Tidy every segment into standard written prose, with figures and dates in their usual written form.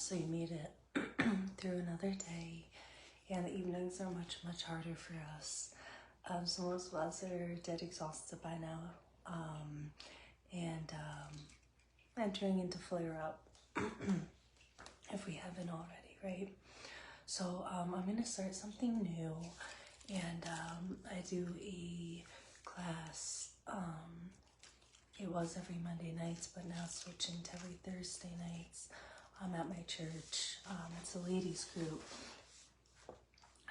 So you made it through another day, and the evenings are much harder for us. So most of us are dead exhausted by now, and entering into flare up if we haven't already, right? So I'm gonna start something new, and I do a class. It was every Monday nights, but now it's switching to every Thursday nights at my church. It's a ladies group.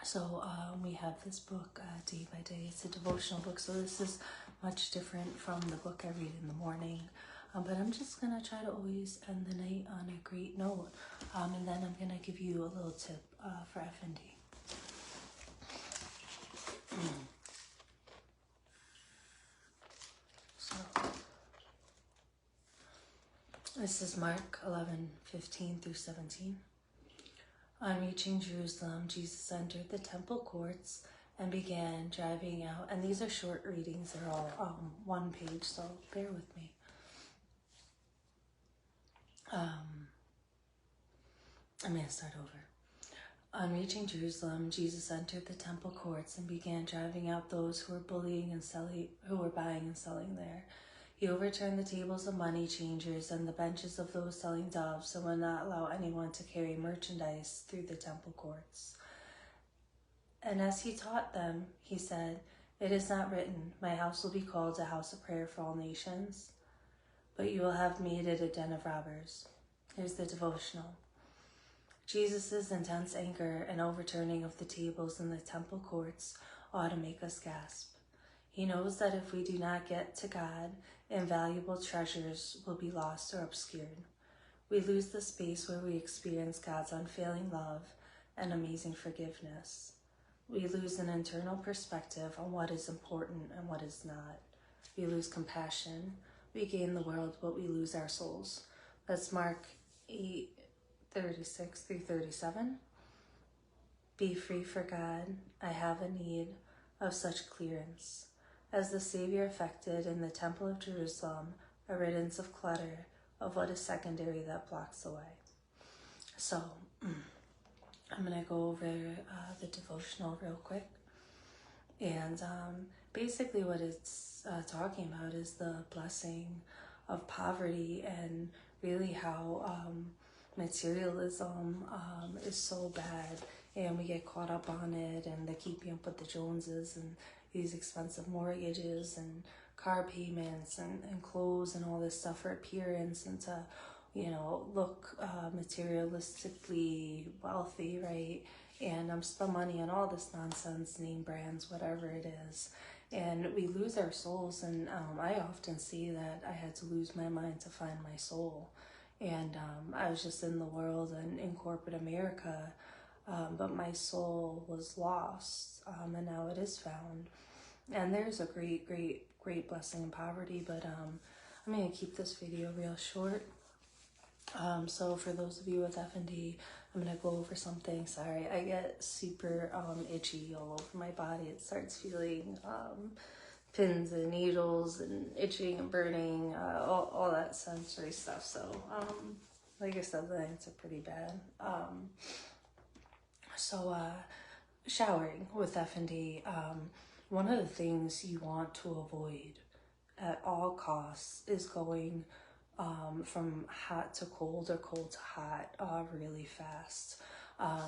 So we have this book day by day. It's a devotional book, so this is much different from the book I read in the morning. But I'm just going to try to always end the night on a great note. And then I'm going to give you a little tip for FND. So this is Mark 11:15 through 17. On reaching Jerusalem, Jesus entered the temple courts and began driving out. And these are short readings. They're all one page, so bear with me. I'm going to start over. On reaching Jerusalem, Jesus entered the temple courts and began driving out those who were buying and selling there. He overturned the tables of money changers and the benches of those selling doves and would not allow anyone to carry merchandise through the temple courts. And as he taught them, he said, "It is not written, 'My house will be called a house of prayer for all nations,' but you will have made it a den of robbers." Here's the devotional. Jesus' intense anger and overturning of the tables in the temple courts ought to make us gasp. He knows that if we do not get to God, invaluable treasures will be lost or obscured. We lose the space where we experience God's unfailing love and amazing forgiveness. We lose an internal perspective on what is important and what is not. We lose compassion. We gain the world, but we lose our souls. That's Mark 8:36 through 37. Be free for God. I have a need of such clearance. As the Savior effected in the Temple of Jerusalem, a riddance of clutter, of what is secondary that blocks the way. So, I'm going to go over the devotional real quick. And basically what it's talking about is the blessing of poverty and really how materialism is so bad, and we get caught up on it, and they keep you up with the Joneses and these expensive mortgages and car payments and clothes and all this stuff for appearance and to, look materialistically wealthy, right? And spend money on all this nonsense, name brands, whatever it is. And we lose our souls, and I often see that I had to lose my mind to find my soul. And I was just in the world and in corporate America, but my soul was lost, and now it is found. And there's a great blessing in poverty, but I'm going to keep this video real short. So for those of you with FND, I'm going to go over something. Sorry, I get super itchy all over my body. It starts feeling pins and needles and itching and burning, all that sensory stuff. So, like I said, the nights are pretty bad. Showering with FND, one of the things you want to avoid at all costs is going from hot to cold or cold to hot really fast.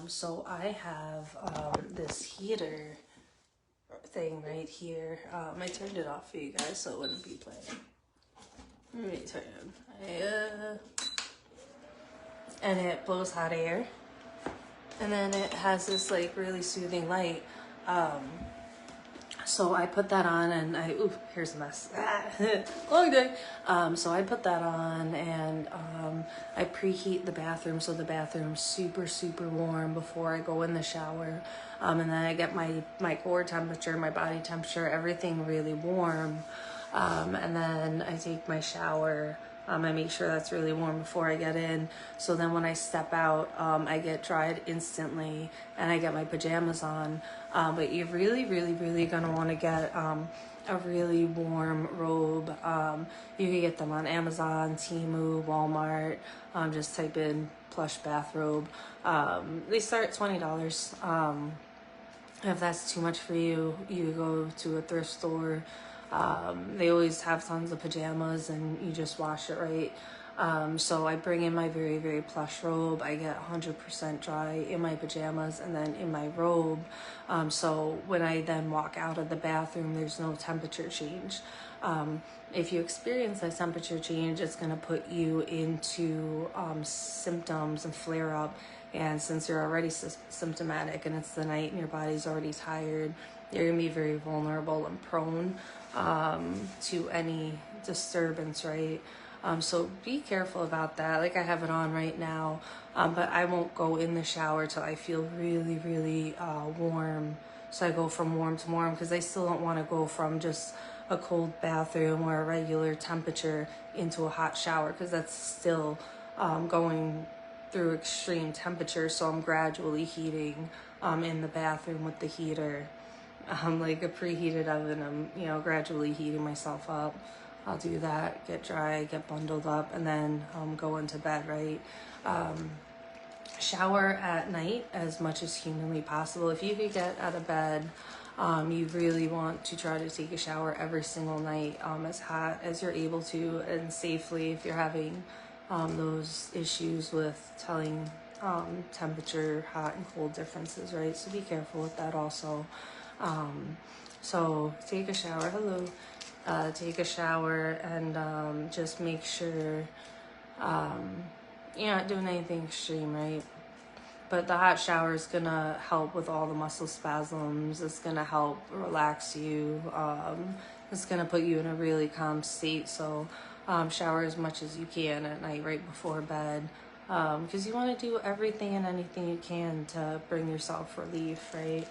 So I have this heater thing right here. I turned it off for you guys so it wouldn't be playing. Let me turn it. And it blows hot air. And then it has this like really soothing light. So I put that on, and here's a mess. Long day. So I put that on, and I preheat the bathroom so the bathroom's super warm before I go in the shower. And then I get my core temperature, my body temperature, everything really warm. And then I take my shower. I make sure that's really warm before I get in. So then when I step out, I get dried instantly, and I get my pajamas on. But you're really going to want to get a really warm robe. You can get them on Amazon, Temu, Walmart. Just type in plush bathrobe. They start at $20. If that's too much for you, you go to a thrift store. They always have tons of pajamas and you just wash it right. So I bring in my very, very plush robe. I get 100% dry in my pajamas and then in my robe. So when I then walk out of the bathroom, there's no temperature change. If you experience a temperature change, it's going to put you into symptoms and flare up. And since you're already symptomatic and it's the night and your body's already tired, you're going to be very vulnerable and prone to any disturbance, right? So be careful about that. Like I have it on right now, but I won't go in the shower till I feel really, really warm. So I go from warm to warm because I still don't want to go from just a cold bathroom or a regular temperature into a hot shower because that's still going through extreme temperature. So I'm gradually heating in the bathroom with the heater. Like a preheated oven, I'm gradually heating myself up. I'll do that, get dry, get bundled up, and then go into bed, right? Shower at night as much as humanly possible. If you could get out of bed, you really want to try to take a shower every single night, as hot as you're able to and safely if you're having those issues with telling temperature, hot and cold differences, right? So be careful with that also. So take a shower. Hello. Take a shower and just make sure you're not doing anything extreme, right? But the hot shower is going to help with all the muscle spasms. It's going to help relax you. It's going to put you in a really calm state. So shower as much as you can at night right before bed. Because you want to do everything and anything you can to bring yourself relief, right?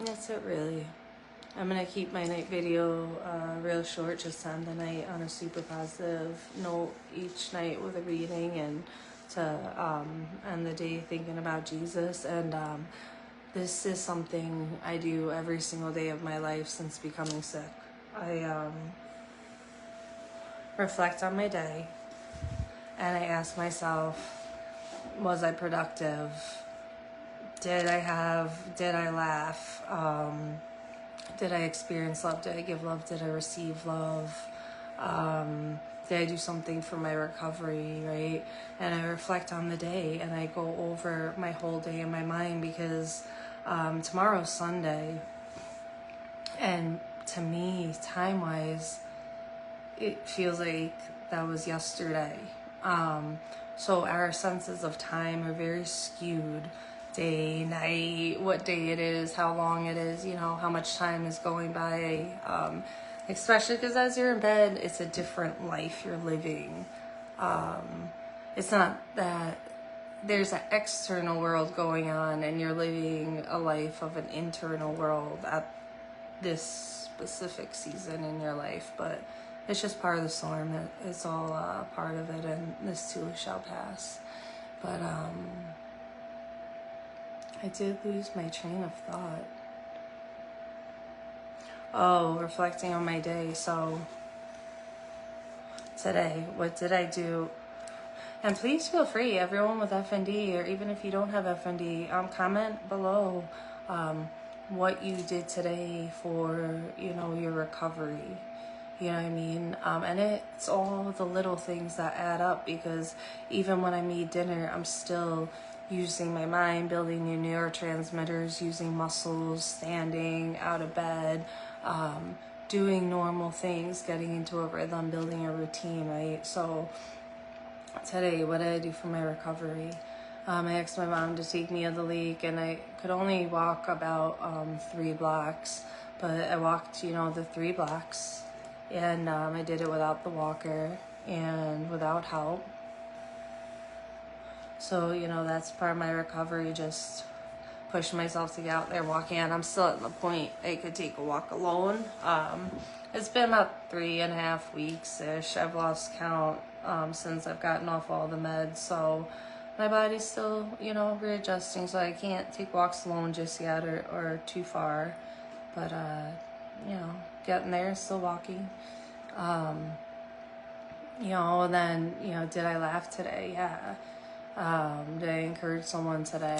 That's it, really. I'm going to keep my night video real short, just to end the night on a super positive note each night with a reading and to end the day thinking about Jesus. And this is something I do every single day of my life since becoming sick. I reflect on my day and I ask myself, was I productive? Did I laugh? Did I experience love? Did I give love? Did I receive love? Did I do something for my recovery, right? And I reflect on the day and I go over my whole day in my mind because tomorrow's Sunday. And to me, time-wise, it feels like that was yesterday. So our senses of time are very skewed. Day, night, what day it is, how long it is, how much time is going by, especially because as you're in bed, it's a different life you're living. It's not that there's an external world going on and you're living a life of an internal world at this specific season in your life, but it's just part of the storm. It's all part of it, and this too shall pass. But I did lose my train of thought. Oh, reflecting on my day. So today, what did I do? And please feel free, everyone with FND, or even if you don't have FND, comment below what you did today for, your recovery. You know what I mean? And it's all the little things that add up, because even when I made dinner, I'm still using my mind, building new neurotransmitters, using muscles, standing out of bed, doing normal things, getting into a rhythm, building a routine, right? So today, what did I do for my recovery? I asked my mom to take me to the lake, and I could only walk about 3 blocks, but I walked, the 3 blocks, and I did it without the walker and without help. So, that's part of my recovery, just pushing myself to get out there walking. And I'm still at the point I could take a walk alone. It's been about 3.5 weeks-ish. I've lost count since I've gotten off all the meds. So my body's still, you know, readjusting, so I can't take walks alone just yet or too far. But, you know, getting there, still walking. You know, and then, you know, did I laugh today? Yeah. Did I encourage someone today?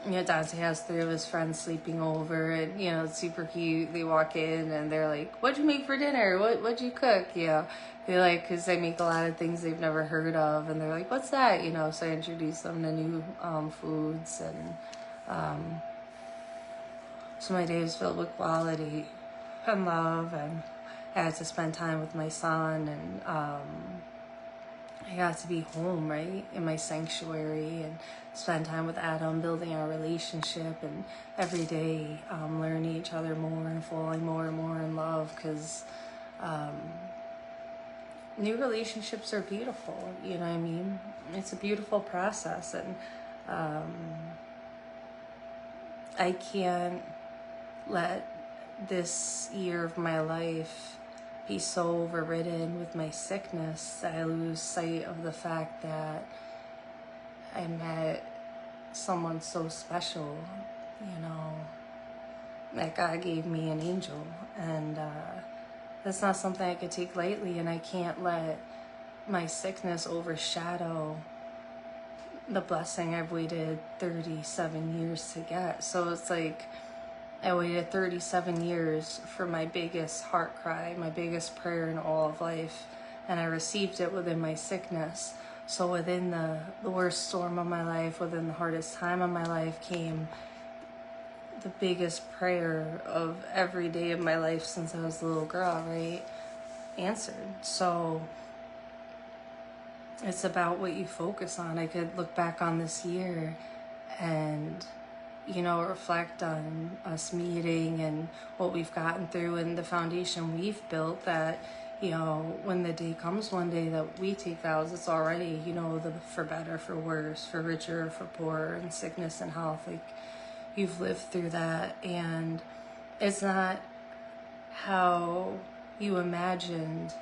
You know, Dante has 3 of his friends sleeping over, and, you know, it's super cute. They walk in and they're like, "What'd you make for dinner? What'd you cook?" You know, they like, because they make a lot of things they've never heard of, and they're like, "What's that?" You know, so I introduce them to new foods, and so my day is filled with quality and love, and I had to spend time with my son, and I got to be home, right, in my sanctuary, and spend time with Adam, building our relationship, and every day learning each other more and falling more and more in love, because new relationships are beautiful, you know what I mean? It's a beautiful process, and I can't let this year of my life be so overridden with my sickness that I lose sight of the fact that I met someone so special, you know, that God gave me an angel, and that's not something I could take lightly, and I can't let my sickness overshadow the blessing I've waited 37 years to get. So it's like, I waited 37 years for my biggest heart cry, my biggest prayer in all of life, and I received it within my sickness. So within the worst storm of my life, within the hardest time of my life, came the biggest prayer of every day of my life since I was a little girl, right? Answered. So it's about what you focus on. I could look back on this year and, you know, reflect on us meeting and what we've gotten through and the foundation we've built, that, you know, when the day comes one day that we take vows, it's already, you know, the for better, for worse, for richer, for poorer, and sickness and health. Like, you've lived through that, and it's not how you imagined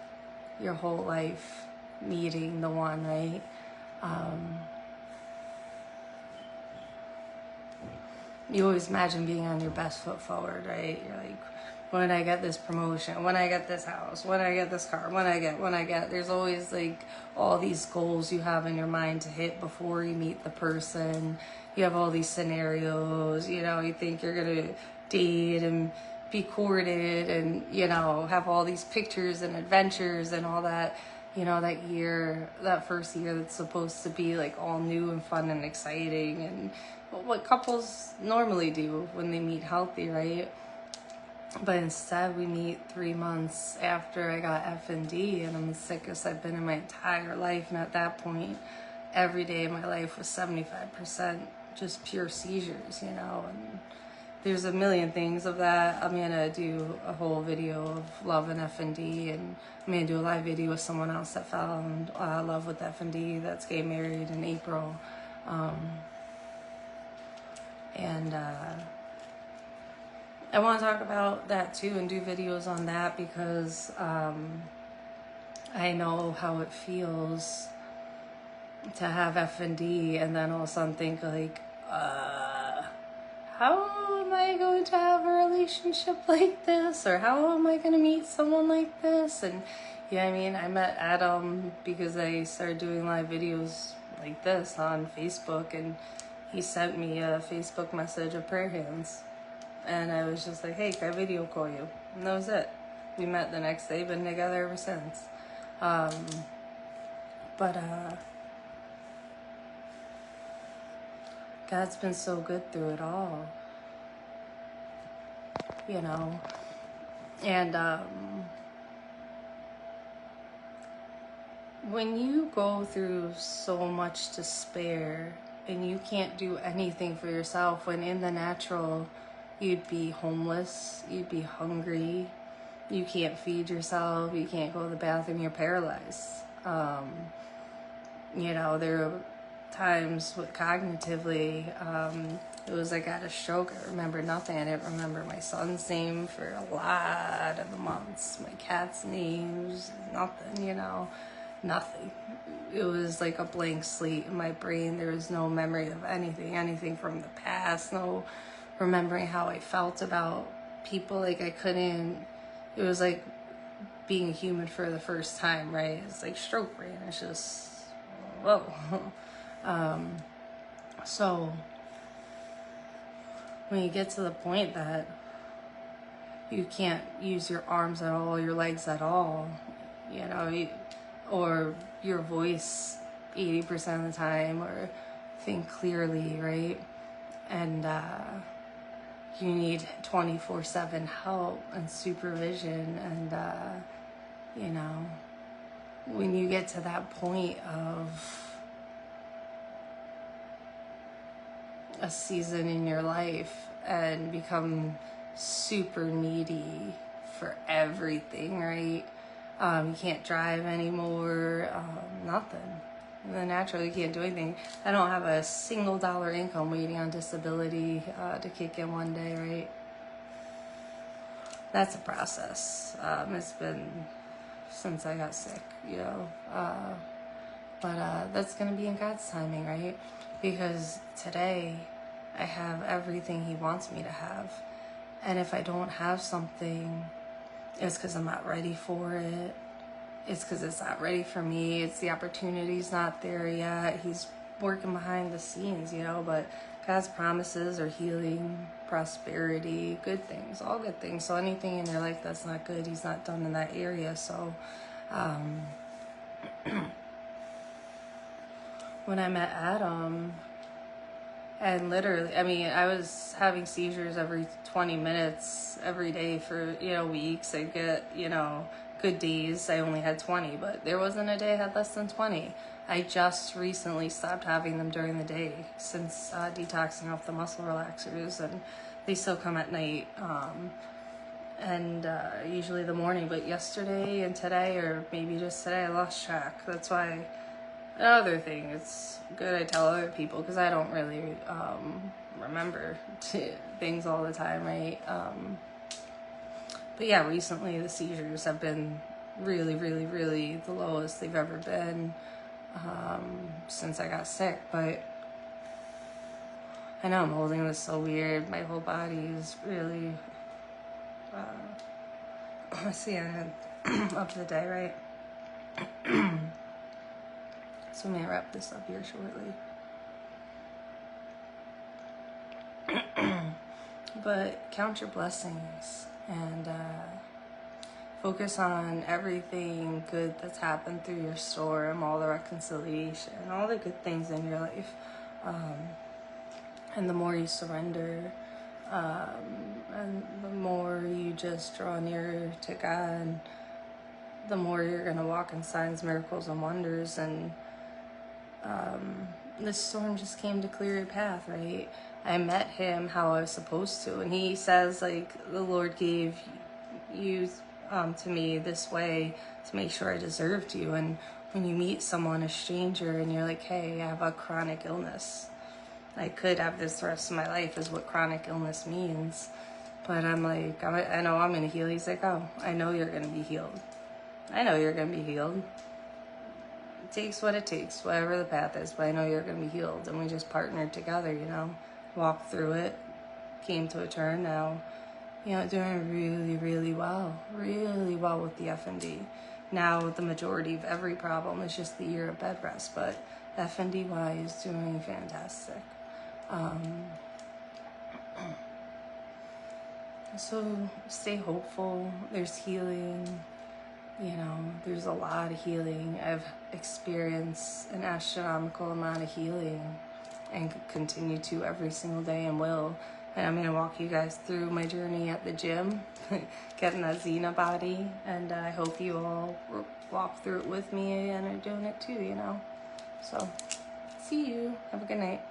your whole life meeting the one, right? You always imagine being on your best foot forward, right? You're like, when I get this promotion, when I get this house, when I get this car, when I get, there's always like all these goals you have in your mind to hit before you meet the person. You have all these scenarios, you know, you think you're going to date and be courted and, you know, have all these pictures and adventures and all that, you know, that year, that first year that's supposed to be like all new and fun and exciting, and what couples normally do when they meet healthy, right? But instead we meet 3 months after I got FND, and I'm the sickest I've been in my entire life. And at that point, every day of my life was 75% just pure seizures, you know. And there's a million things of that. I'm gonna do a whole video of love and FND, and I'm gonna do a live video with someone else that found love with FND that's getting married in April. And I want to talk about that too and do videos on that, because I know how it feels to have FND and then all of a sudden think like, how am I going to have a relationship like this? Or how am I going to meet someone like this? And yeah, I mean, I met Adam because I started doing live videos like this on Facebook, and he sent me a Facebook message of prayer hands. And I was just like, hey, can I video call you? And that was it. We met the next day, been together ever since. God's been so good through it all, you know. And when you go through so much despair and you can't do anything for yourself, when in the natural you'd be homeless, you'd be hungry, you can't feed yourself, you can't go to the bathroom, you're paralyzed. You know, there are times with cognitively, it was like I had a stroke. I remember nothing. I didn't remember my son's name for a lot of the months, my cat's names, nothing, you know. nothing. It was like a blank slate in my brain. There was no memory of anything from the past, no remembering how I felt about people. Like I couldn't, it was like being a human for the first time, right? It's like stroke brain. It's just, whoa. So when you get to the point that you can't use your arms at all, your legs at all, you know, or your voice 80% of the time, or think clearly, right? And you need 24/7 help and supervision. And you know, when you get to that point of a season in your life and become super needy for everything, right? You can't drive anymore, nothing. And then naturally you can't do anything. I don't have a single dollar income waiting on disability to kick in one day, right? That's a process. It's been since I got sick, you know. But that's going to be in God's timing, right? Because today I have everything He wants me to have. And if I don't have something, it's because I'm not ready for it. It's because it's not ready for me. It's the opportunity's not there yet. He's working behind the scenes, you know, but God's promises are healing, prosperity, good things, all good things. So anything in your life that's not good, He's not done in that area. So when I met Adam, and literally, I mean, I was having seizures every 20 minutes every day for, you know, weeks. I'd get, you know, good days. I only had 20, but there wasn't a day I had less than 20. I just recently stopped having them during the day since detoxing off the muscle relaxers, and they still come at night, and usually the morning. But yesterday and today, or maybe just today, I lost track. That's why. Another thing, it's good I tell other people because I don't really remember things all the time, right? But yeah, recently the seizures have been really, really, really the lowest they've ever been since I got sick. But I know I'm holding this so weird. My whole body is really, let's see, I'm up to the day, right? So I'm going to wrap this up here shortly. But count your blessings and focus on everything good that's happened through your storm, all the reconciliation, all the good things in your life. And the more you surrender, and the more you just draw nearer to God, the more you're going to walk in signs, miracles, and wonders. And this storm just came to clear your path, right? I met Him how I was supposed to, and He says, like, the Lord gave you to me this way to make sure I deserved you. And when you meet someone, a stranger, and you're like, hey, I have a chronic illness, I could have this the rest of my life, is what chronic illness means. But I'm like, I know I'm going to heal. He's like, oh, I know you're going to be healed. I know you're going to be healed. It takes what it takes, whatever the path is, but I know you're going to be healed. And we just partnered together, you know, walked through it, came to a turn. Now, you know, doing really, really well with the FND. Now, the majority of every problem is just the year of bed rest, but FND-Y is doing fantastic. So stay hopeful. There's healing. You know, there's a lot of healing. I've experienced an astronomical amount of healing and continue to every single day and will. And I'm going to walk you guys through my journey at the gym, getting that Xena body. And I hope you all walk through it with me and are doing it too, you know. So, see you. Have a good night.